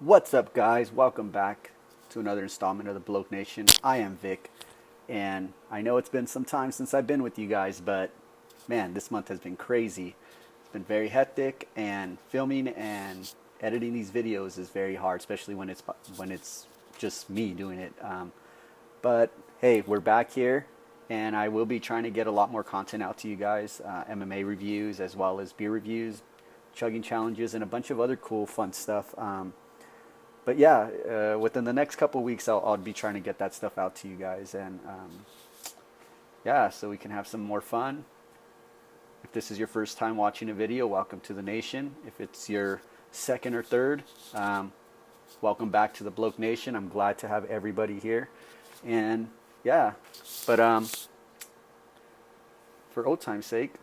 What's up, guys? Welcome back to another installment of the Bloke Nation. I am Vic, and I know it's been some time since I've been with you guys, but man, this month has been crazy. It's been very hectic, and filming and editing these videos is very hard, especially when it's just me doing it. But hey, we're back here, and I will be trying to get a lot more content out to you guys, MMA reviews as well as beer reviews, chugging challenges, and a bunch of other cool, fun stuff. But yeah, within the next couple of weeks, I'll be trying to get that stuff out to you guys, and yeah, so we can have some more fun. If this is your first time watching a video, welcome to the nation. If it's your second or third, welcome back to the Bloke Nation. I'm glad to have everybody here, and yeah, but for old time's sake,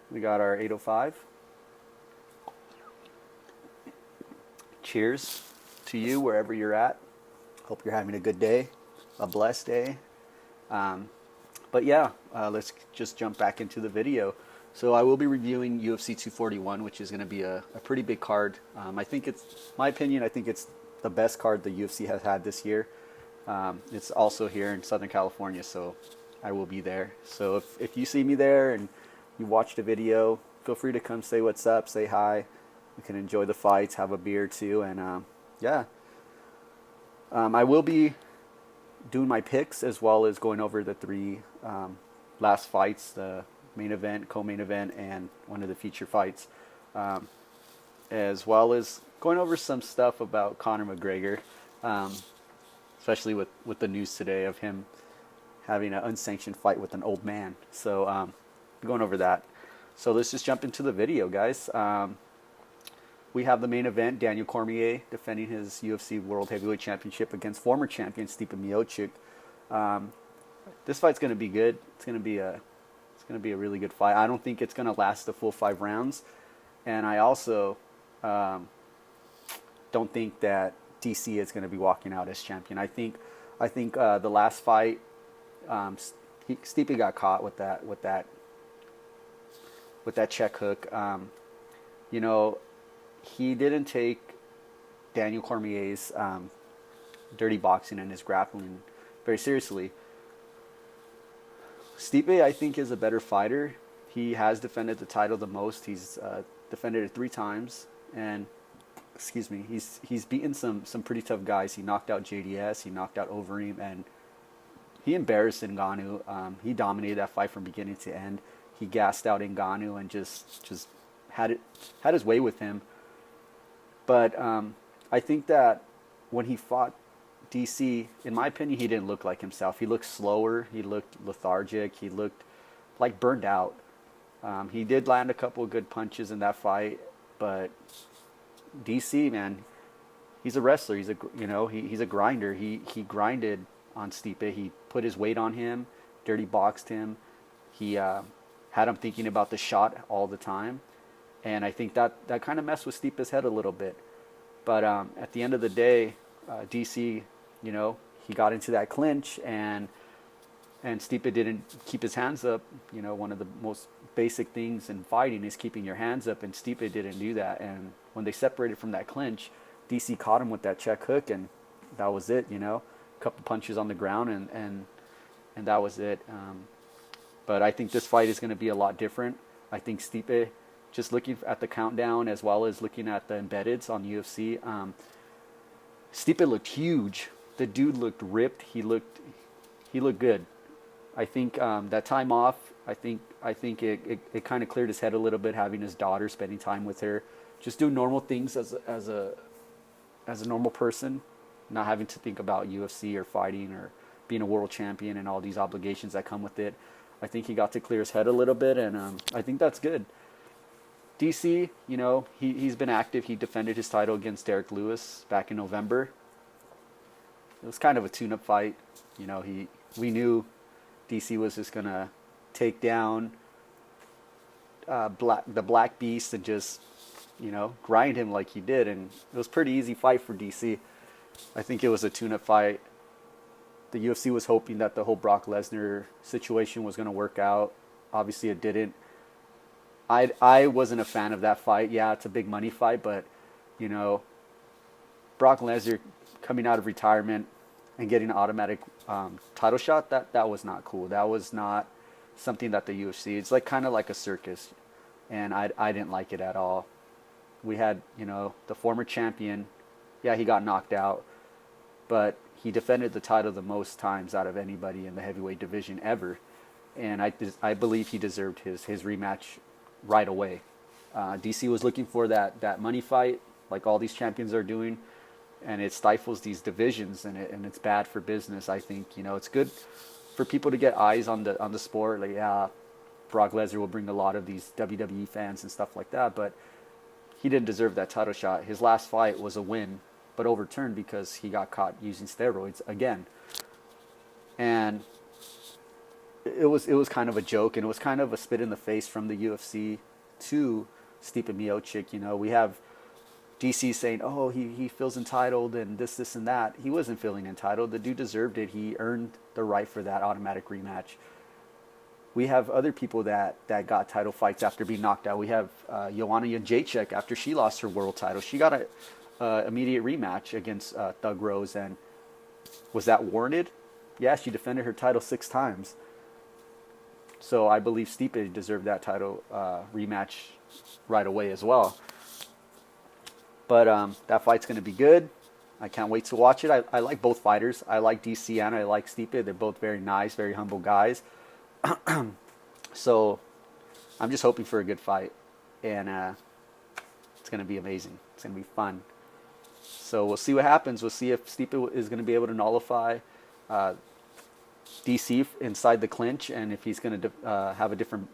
we got our 805. Cheers to you wherever you're at. Hope you're having a good day, a blessed day. But yeah, let's just jump back into the video. So I will be reviewing UFC 241, which is going to be a pretty big card. I think it's, my opinion, I think it's the best card the UFC has had this year. It's also here in Southern California, so I will be there. So if you see me there and you watched the video, feel free to come say what's up, say hi. We can enjoy the fights, have a beer too, and yeah. I will be doing my picks as well as going over the three last fights, the main event, co-main event, and one of the feature fights, as well as going over some stuff about Conor McGregor, especially with the news today of him having an unsanctioned fight with an old man. So going over that. So let's just jump into the video, guys. We have the main event, Daniel Cormier defending his UFC World Heavyweight Championship against former champion Stipe Miocic. This fight's going to be good. It's going to be a really good fight. I don't think it's going to last the full 5 rounds, and I also don't think that DC is going to be walking out as champion. I think the last fight, Stipe got caught with that check hook. You know, he didn't take Daniel Cormier's dirty boxing and his grappling very seriously. Stipe, I think, is a better fighter. He has defended the title the most. He's defended it 3 times, and excuse me, he's beaten some pretty tough guys. He knocked out JDS, he knocked out Overeem, and he embarrassed Ngannou. He dominated that fight from beginning to end. He gassed out Ngannou and just had his way with him. But I think that when he fought DC, in my opinion, he didn't look like himself. He looked slower. He looked lethargic. He looked like burned out. He did land a couple of good punches in that fight, but DC, man, he's a wrestler. He's a grinder. He grinded on Stipe. He put his weight on him, dirty boxed him. He had him thinking about the shot all the time. And I think that kind of messed with Stipe's head a little bit. But at the end of the day, DC, he got into that clinch, and Stipe didn't keep his hands up. One of the most basic things in fighting is keeping your hands up, and Stipe didn't do that. And when they separated from that clinch, DC caught him with that check hook, and that was it. A couple punches on the ground, and that was it. But I think this fight is going to be a lot different. I think Stipe, just looking at the countdown as well as looking at the embeddeds on UFC, Stipe looked huge. The dude looked ripped. He looked good. I think that time off, I think it kind of cleared his head a little bit, having his daughter, spending time with her, just doing normal things as a normal person, not having to think about UFC or fighting or being a world champion and all these obligations that come with it. I think he got to clear his head a little bit, and I think that's good. DC, he's been active. He defended his title against Derek Lewis back in November. It was kind of a tune-up fight. We knew DC was just gonna take down the Black Beast and just, grind him like he did, and it was a pretty easy fight for DC. I think it was a tune-up fight. The UFC was hoping that the whole Brock Lesnar situation was going to work out. Obviously, it didn't. I wasn't a fan of that fight. Yeah, it's a big money fight, but You know, Brock Lesnar coming out of retirement and getting an automatic title shot, that was not cool. That was not something that the UFC, it's like kind of like a circus. And I didn't like it at all. We had, you know, the former champion. Yeah, he got knocked out, but he defended the title the most times out of anybody in the heavyweight division ever. And I believe he deserved his rematch right away. DC was looking for that money fight, like all these champions are doing, and it stifles these divisions, and it's bad for business. I think, you know, it's good for people to get eyes on the sport. Like, yeah, Brock Lesnar will bring a lot of these WWE fans and stuff like that, but he didn't deserve that title shot. His last fight was a win, but overturned because he got caught using steroids again. And it was kind of a joke, and it was kind of a spit in the face from the UFC to Stipe Miocic. You know, we have DC saying, oh, he feels entitled and this and that. He wasn't feeling entitled. The dude deserved it. He earned the right for that automatic rematch. We have other people that got title fights after being knocked out. We have Joanna Jędrzejczyk after she lost her world title. She got a immediate rematch against Thug Rose, and was that warranted? Yeah, she defended her title 6 times. So I believe Stipe deserved that title rematch right away as well. But that fight's going to be good. I can't wait to watch it. I like both fighters. I like DC and I like Stipe. They're both very nice, very humble guys. So I'm just hoping for a good fight. And it's going to be amazing. It's going to be fun. So we'll see what happens. We'll see if Stipe is going to be able to nullify DC inside the clinch, and if he's going to have a different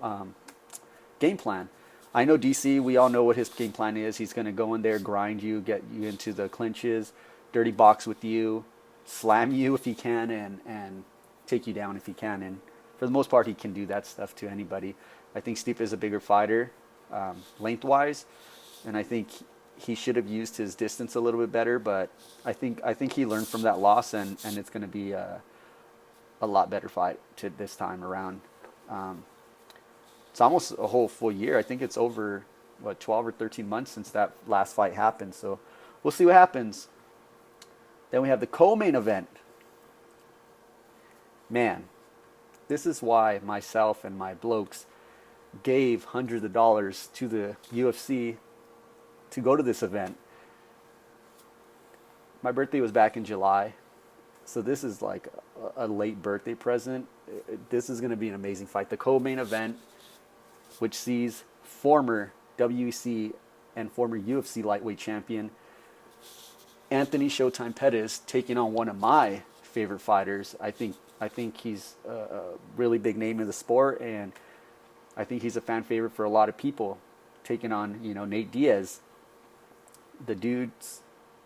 game plan. I know DC, we all know what his game plan is. He's going to go in there, grind you, get you into the clinches, dirty box with you, slam you if he can, and take you down if he can. And for the most part, he can do that stuff to anybody. I think Stipe is a bigger fighter lengthwise, and I think he should have used his distance a little bit better, but I think he learned from that loss, and it's going to be a lot better fight to this time around. It's almost a whole full year. I think it's over, 12 or 13 months since that last fight happened. So we'll see what happens. Then we have the co-main event. Man, this is why myself and my blokes gave hundreds of dollars to the UFC to go to this event. My birthday was back in July. So this is like a late birthday present. This is going to be an amazing fight. The co-main event, which sees former WEC and former UFC lightweight champion Anthony Showtime Pettis taking on one of my favorite fighters. I think he's a really big name in the sport, and I think he's a fan favorite for a lot of people. Taking on, Nate Diaz. The dudes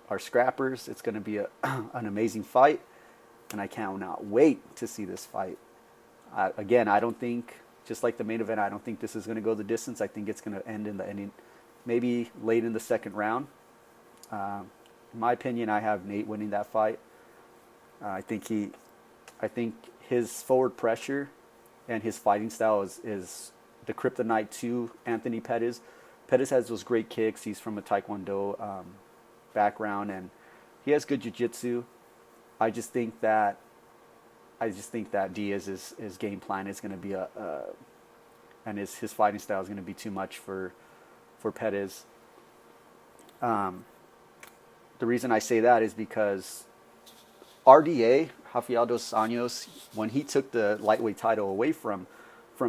are scrappers. It's going to be an amazing fight, and I cannot wait to see this fight. Again, I don't think, just like the main event, I don't think this is going to go the distance. I think it's going to end in the ending, maybe late in the second round. In my opinion, I have Nate winning that fight. I think his forward pressure and his fighting style is the kryptonite to Anthony Pettis. Pettis has those great kicks. He's from a Taekwondo background, and he has good jiu-jitsu. I just think that Diaz's game plan is going to be and his fighting style is going to be too much for Pettis. The reason I say that is because RDA, Rafael dos Anjos, when he took the lightweight title away from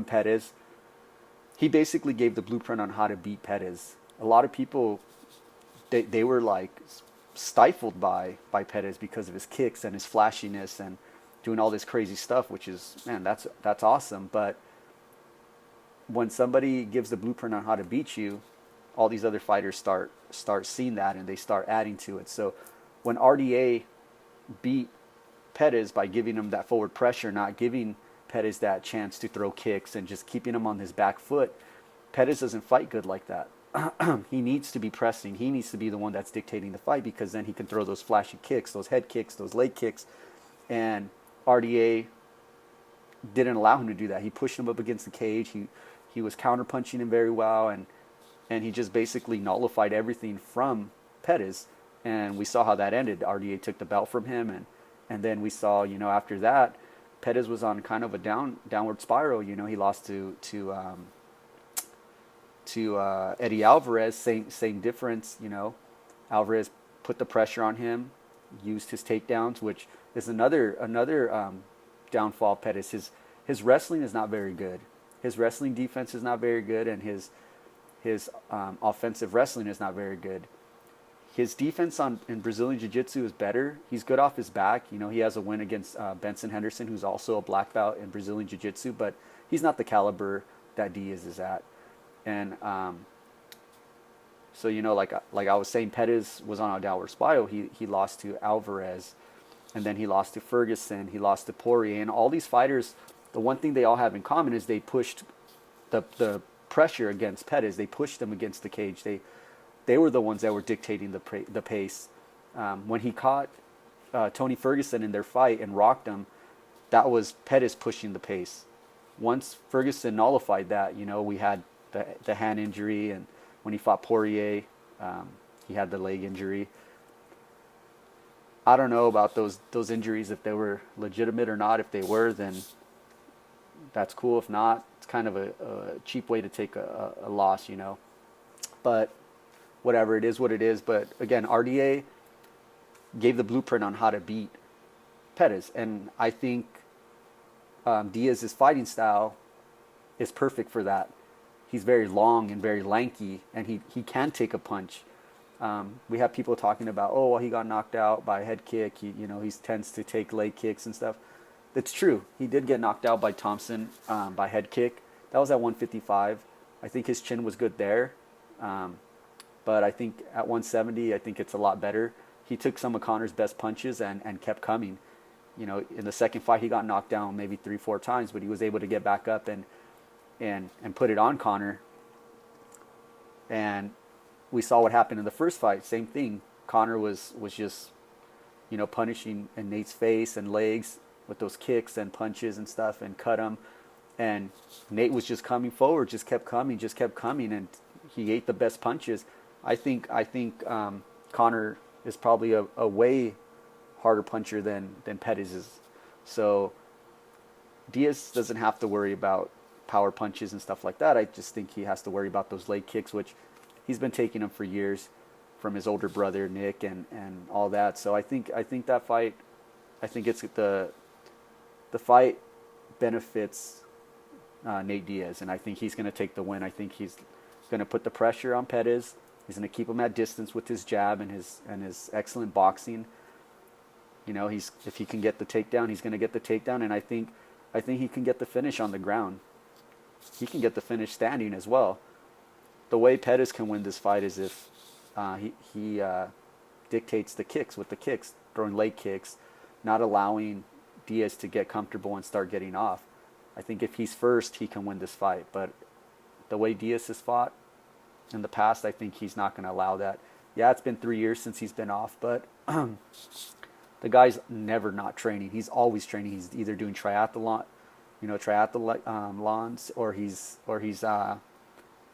Pettis, he basically gave the blueprint on how to beat Pettis. A lot of people, they were like stifled by Pettis because of his kicks and his flashiness and doing all this crazy stuff, which is, man, that's awesome. But when somebody gives the blueprint on how to beat you, all these other fighters start seeing that, and they start adding to it. So when RDA beat Pettis by giving him that forward pressure, not giving Pettis that chance to throw kicks and just keeping him on his back foot, Pettis doesn't fight good like that. He needs to be pressing. He needs to be the one that's dictating the fight, because then he can throw those flashy kicks, those head kicks, those leg kicks. And RDA didn't allow him to do that. He pushed him up against the cage. He was counterpunching him very well, and he just basically nullified everything from Pettis, and we saw how that ended. RDA took the belt from him, and then we saw, after that, Pettis was on kind of a downward spiral. He lost to Eddie Alvarez. Same difference. Alvarez put the pressure on him, used his takedowns, which is another downfall of Pettis. His wrestling is not very good. His wrestling defense is not very good, and his offensive wrestling is not very good. His defense in Brazilian Jiu-Jitsu is better. He's good off his back. He has a win against Benson Henderson, who's also a black belt in Brazilian Jiu-Jitsu, but he's not the caliber that Diaz is at. And so, like I was saying, Pettis was on a downward spiral. He lost to Alvarez, and then he lost to Ferguson. He lost to Poirier. And all these fighters, the one thing they all have in common is they pushed the pressure against Pettis. They pushed him against the cage. They were the ones that were dictating the pace. When he caught Tony Ferguson in their fight and rocked him, that was Pettis pushing the pace. Once Ferguson nullified that, we had the hand injury, and when he fought Poirier, he had the leg injury. I don't know about those injuries, if they were legitimate or not. If they were, then that's cool. If not, it's kind of a cheap way to take a loss, But whatever, it is what it is. But again, RDA gave the blueprint on how to beat Pettis, and I think Diaz's fighting style is perfect for that. He's very long and very lanky, and he can take a punch. We have people talking about, he got knocked out by a head kick. He tends to take leg kicks and stuff. That's true. He did get knocked out by Thompson by head kick. That was at 155. I think his chin was good there. But I think at 170, I think it's a lot better. He took some of Conor's best punches and kept coming. In the second fight, he got knocked down maybe 3-4 times, but he was able to get back up and put it on Conor. And we saw what happened in the first fight. Same thing. Conor was just, punishing in Nate's face and legs with those kicks and punches and stuff, and cut him. And Nate was just coming forward, just kept coming, and he ate the best punches. I think Conor is probably a way harder puncher than Pettis is. So Diaz doesn't have to worry about power punches and stuff like that. I just think he has to worry about those leg kicks, which he's been taking them for years from his older brother Nick and all that. So I think that fight, I think it's the fight benefits Nate Diaz, and I think he's going to take the win. I think he's going to put the pressure on Pettis. He's going to keep him at distance with his jab and his excellent boxing. If he can get the takedown, he's going to get the takedown, and I think he can get the finish on the ground. He can get the finish standing as well. The way Pettis can win this fight is if he dictates the kicks with the kicks, throwing leg kicks, not allowing Diaz to get comfortable and start getting off. I think if he's first, he can win this fight. But the way Diaz has fought in the past, I think he's not going to allow that. Yeah, it's been 3 years since he's been off, but the guy's never not training. He's always training. He's either doing triathlons, or he's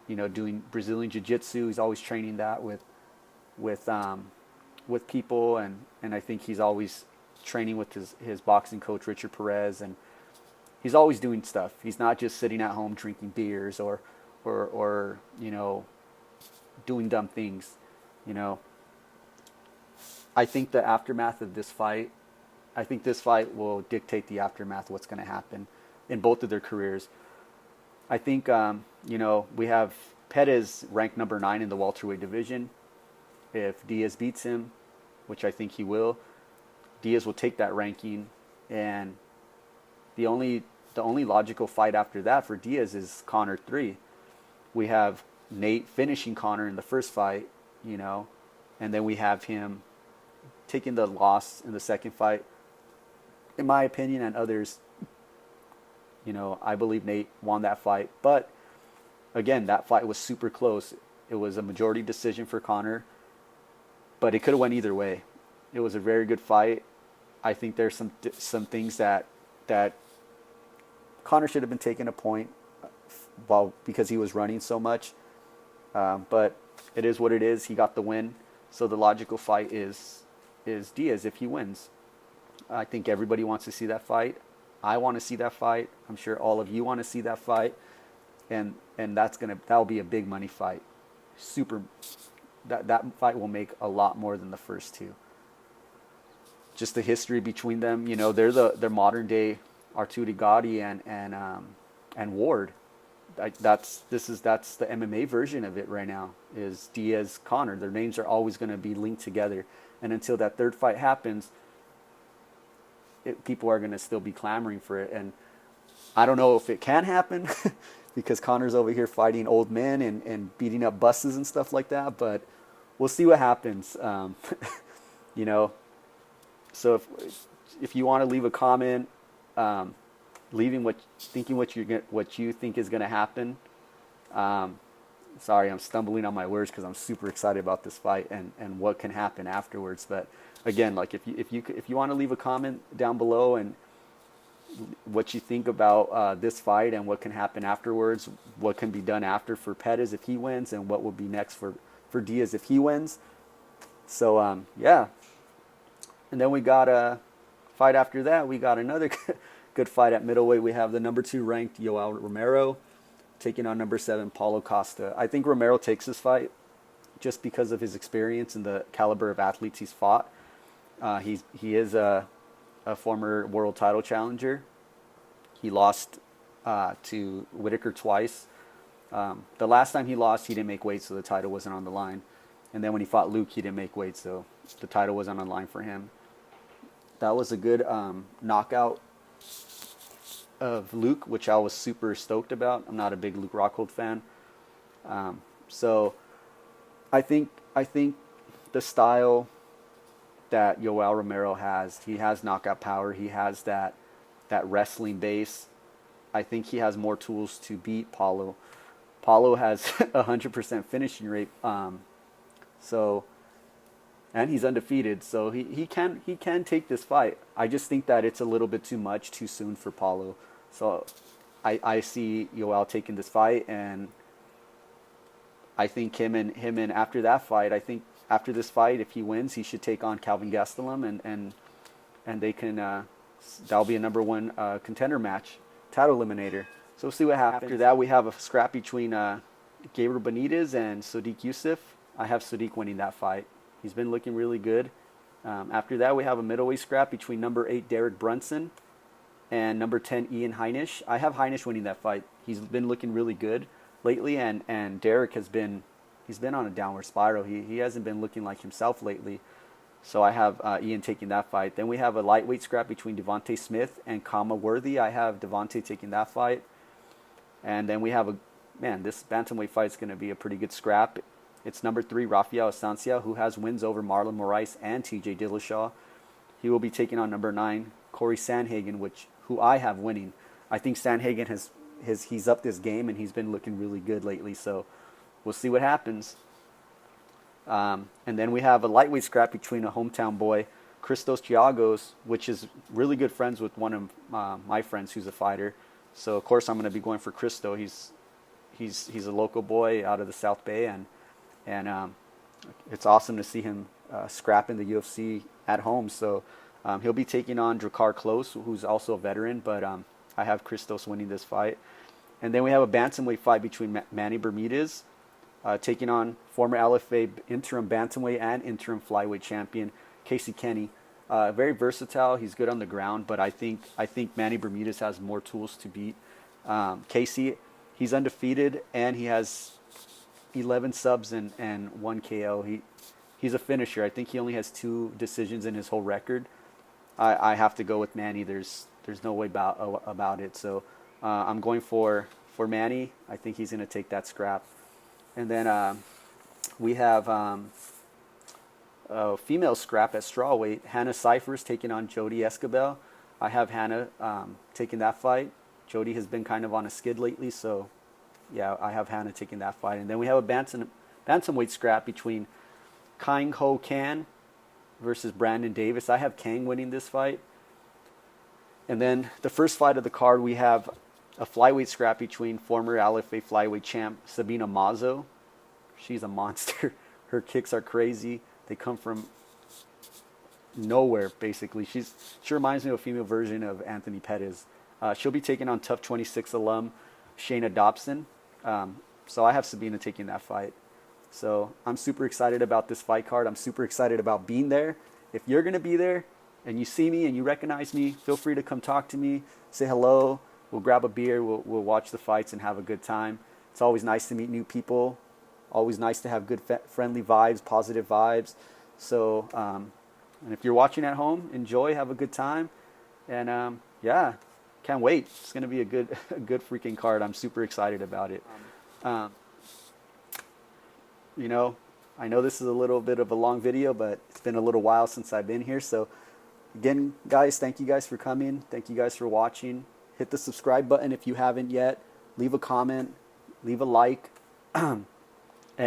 doing Brazilian Jiu-Jitsu. He's always training that with people, and I think he's always training with his boxing coach Richard Perez, and he's always doing stuff. He's not just sitting at home drinking beers or doing dumb things. I think the aftermath of this fight, I think this fight will dictate the aftermath, what's going to happen in both of their careers. I think, we have Pettis ranked number 9 in the welterweight division. If Diaz beats him, which I think he will, Diaz will take that ranking, and the only logical fight after that for Diaz is Conor 3. We have Nate finishing Conor in the first fight, and then we have him taking the loss in the second fight. In my opinion and others, I believe Nate won that fight. But again, that fight was super close. It was a majority decision for Conor, but it could have went either way. It was a very good fight. I think there's some things that Conor should have been taking a point because he was running so much. But it is what it is. He got the win. So the logical fight is Diaz if he wins. I think everybody wants to see that fight. I want to see that fight. I'm sure all of you want to see that fight, and that'll be a big money fight. Super. That fight will make a lot more than the first two. Just the history between them, they're modern day Arturo Gotti and Ward. That's the MMA version of it right now. Is Diaz Conor? Their names are always going to be linked together, and until that third fight happens, people are going to still be clamoring for it. And I don't know if it can happen because Conor's over here fighting old men and beating up buses and stuff like that. But we'll see what happens. So if you want to leave a comment, thinking what you think is going to happen. Sorry, I'm stumbling on my words because I'm super excited about this fight and what can happen afterwards. But again, like if you want to leave a comment down below and what you think about this fight and what can happen afterwards, what can be done after for Pettis if he wins, and what will be next for Diaz if he wins. So yeah. And then we got a fight after that. We got another good fight at middleweight. We have the number 2 ranked Yoel Romero taking on number 7 Paulo Costa. I think Romero takes this fight just because of his experience and the caliber of athletes he's fought. He is a former world title challenger. He lost to Whitaker twice. The last time he lost, he didn't make weight, so the title wasn't on the line. And then when he fought Luke, he didn't make weight, so the title wasn't on the line for him. That was a good knockout of Luke, which I was super stoked about. I'm not a big Luke Rockhold fan. So I think the style that Yoel Romero has, he has knockout power. He has that wrestling base. I think he has more tools to beat Paulo. Paulo has 100% finishing rate. And he's undefeated, so he can take this fight. I just think that it's a little bit too much too soon for Paulo. So I see Yoel taking this fight, and I think him and after that fight, I think after this fight, if he wins, he should take on Calvin Gastelum, and they can that'll be a number 1 contender match, title eliminator. So we'll see what happens. After that, we have a scrap between Gabriel Benitez and Sodiq Yusuff. I have Sodiq winning that fight. He's been looking really good. After that, we have a middleweight scrap between number 8 Derek Brunson and number 10 Ian Heinisch. I have Heinisch winning that fight. He's been looking really good lately, and Derek he's been on a downward spiral. He hasn't been looking like himself lately. So I have Ian taking that fight. Then we have a lightweight scrap between Devontae Smith and Kama Worthy. I have Devontae taking that fight. And then we have this bantamweight fight is going to be a pretty good scrap. It's number 3, Rafael Estancia, who has wins over Marlon Moraes and TJ Dillashaw. He will be taking on number 9, Corey Sandhagen, who I have winning. I think Sandhagen he's upped his game, and he's been looking really good lately. So we'll see what happens. And then we have a lightweight scrap between a hometown boy, Christos Giagos, which is really good friends with one of my friends who's a fighter. So of course I'm going to be going for Christo. He's a local boy out of the South Bay, and it's awesome to see him scrap in the UFC at home. So he'll be taking on Drakkar Klose, who's also a veteran, but I have Christos winning this fight. And then we have a bantamweight fight between Manny Bermudez taking on former LFA interim bantamweight and interim flyweight champion Casey Kenny. Very versatile. He's good on the ground, but I think Manny Bermudez has more tools to beat Casey. He's undefeated, and he has 11 subs and 1 KO. He's a finisher. I think he only has 2 decisions in his whole record. I have to go with Manny. There's no way about it. So I'm going for Manny. I think he's going to take that scrap. And then we have a female scrap at strawweight. Hannah Cyphers taking on Jody Escobar. I have Hannah taking that fight. Jody has been kind of on a skid lately, so yeah, I have Hannah taking that fight. And then we have a bantamweight scrap between Kang Ho Kan versus Brandon Davis. I have Kang winning this fight. And then the first fight of the card, we have a flyweight scrap between former LFA flyweight champ Sabina Mazo. She's a monster. Her kicks are crazy. They come from nowhere, basically. She reminds me of a female version of Anthony Pettis. She'll be taking on Tough 26 alum Shayna Dobson. So I have Sabina taking that fight. So I'm super excited about this fight card. I'm super excited about being there. If you're going to be there and you see me and you recognize me, feel free to come talk to me, say hello. We'll grab a beer. We'll watch the fights and have a good time. It's always nice to meet new people. Always nice to have good, friendly vibes, positive vibes. So, and if you're watching at home, enjoy, have a good time. And yeah, can't wait. It's going to be a good freaking card. I'm super excited about it. You know, I know this is a little bit of a long video, but it's been a little while since I've been here. So again, guys, thank you guys for coming. Thank you guys for watching. Hit the subscribe button if you haven't yet. Leave a comment, leave a like. And,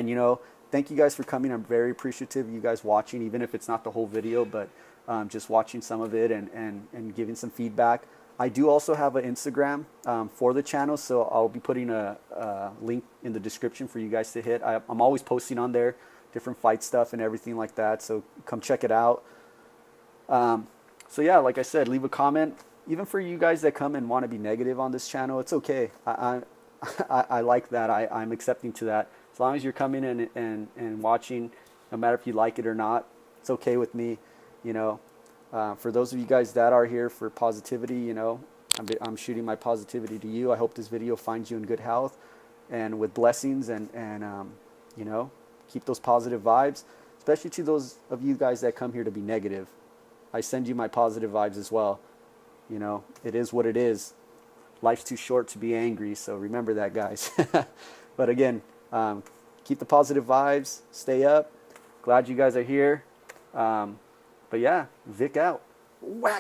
you know, thank you guys for coming. I'm very appreciative of you guys watching, even if it's not the whole video, but just watching some of it and giving some feedback. I do also have an Instagram for the channel, so I'll be putting a link in the description for you guys to hit. I'm always posting on there, different fight stuff and everything like that, so come check it out. So yeah, like I said, leave a comment. Even for you guys that come and want to be negative on this channel, it's okay. I like that. I'm accepting to that. As long as you're coming in and watching, no matter if you like it or not, it's okay with me, you know. For those of you guys that are here for positivity, you know, I'm shooting my positivity to you. I hope this video finds you in good health and with blessings and you know, keep those positive vibes, especially to those of you guys that come here to be negative. I send you my positive vibes as well. You know, it is what it is. Life's too short to be angry, so remember that, guys. But again, keep the positive vibes, stay up. Glad you guys are here. But yeah, Vic out. Whack.